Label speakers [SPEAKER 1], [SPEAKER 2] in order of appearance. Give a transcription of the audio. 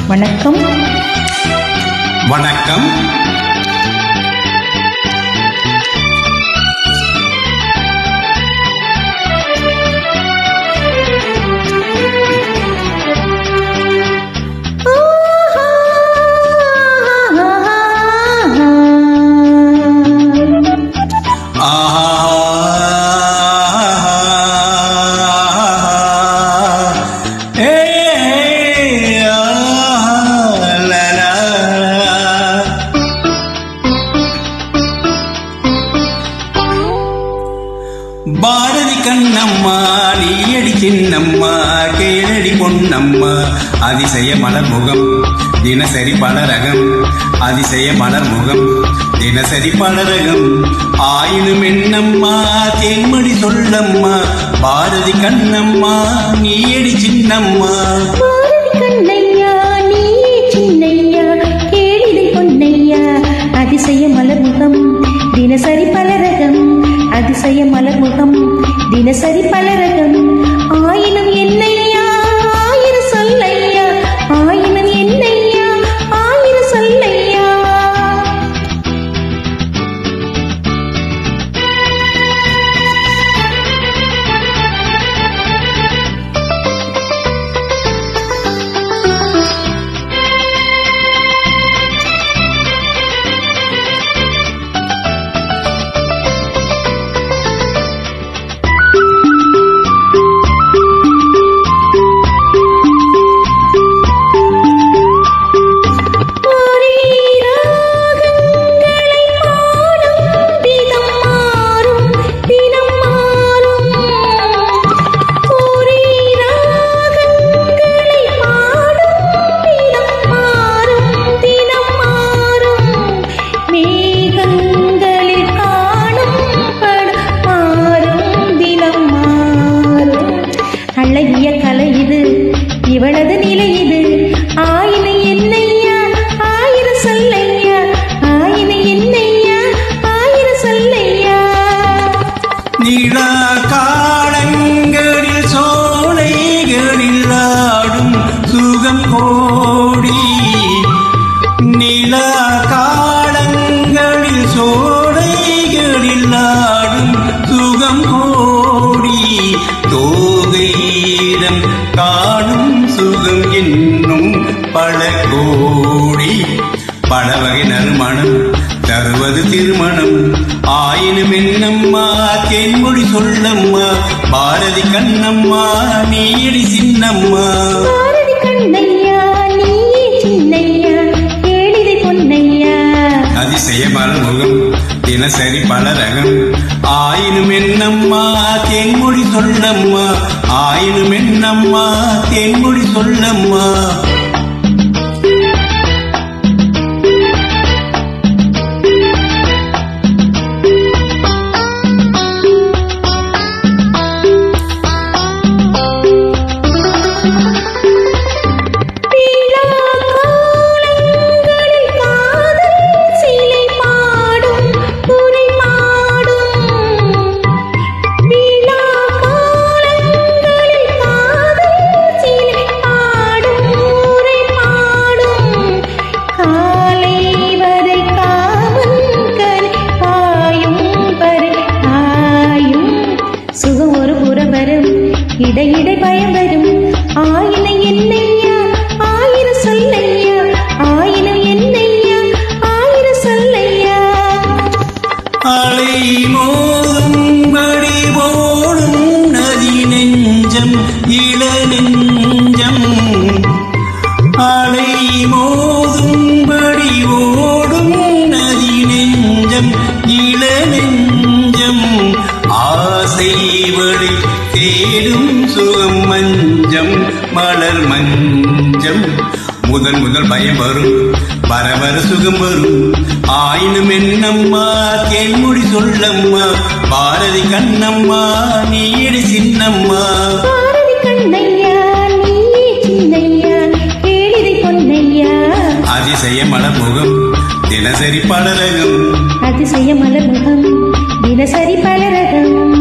[SPEAKER 1] வணக்கம்.
[SPEAKER 2] வணக்கம். பாரதி கண்ணம்மா நீயடி சின்னம்மா கேளடி பொன்னம்மா அதிசய மலர் முகம் தினசரி பலரகம் அதிசய மலர் முகம் தினசரி பலரகம் ஆயினும் என்னம்மா தேன்மொழி சொல்லம்மா பாரதி கண்ணம்மா நீயடி சின்னம்மா
[SPEAKER 1] அதிசய மலர் முகம் தினசரி பலரகம் அதிசய மலர் முகம் தினசரி பலரகம் ஆயினும் என்னையா ஆயிர சொல்லையா ஆயினும் என்னையா ஆயிர சொல்லையா அழகிய கலை இது இவளது நிலை இது ஆயின என்னையா ஆயிர சொல்லையா ஆயின என்னையா ஆயிர சொல்லையா
[SPEAKER 2] நீளா காலங்களில் சோலைகளில் ஆடும் சுகம் கோடி நீளா காலங்களில் சோலைகளில் ஆடும் சுகம் கோடி தோகையிடம் காணும் சுகம் என்னும் பல கோடி பல வகை நறுமணம் தருவது திருமணம் ஆயினும் என்னம்மா தேன்மொழி சொல்லம்மா பாரதி கண்ணம்மா நீயடி சின்னம்மா
[SPEAKER 1] பாரதி கண்ணையா நீ சின்னையா கேளிதை பொன்னையா
[SPEAKER 2] அதிசய மலர்முகம் தினசரி பலரகம் ஆயினும் என்னம்மா தேன்மொழி சொல்லம்மா ஆயினும் என்னம்மா தேன்மொழி சொல்லம்மா இடையிடை பயம் வரும் ஆயின என்னையா ஆயிர சொல்லையா ஆயின என்னையா ஆயிர சொல்லையா அலை மோதும்படி ஓடும் நதி நெஞ்சம் இள நெஞ்சம் அலை மோதும்படி ஓடும் நதி நெஞ்சம் இள நெஞ்சம் ஆசை வழி தேடும் சுகம் மஞ்சம் மலர் மஞ்சம் முதல் முதல் பயம் வரும் வர வர சுகம் வரும் ஆயினும் என்னம்மா தேன்மொழி சொல்லம்மா பாரதி கண்ணம்மா நீயடி சின்னம்மா
[SPEAKER 1] பாரதி கண்ணையா நீ சின்னையா கேளிதை பொன்னையா
[SPEAKER 2] அதிசய மலர் முகம் தினசரி பலரகம்
[SPEAKER 1] அதிசய மலர் முகம் தினசரி பலரகம்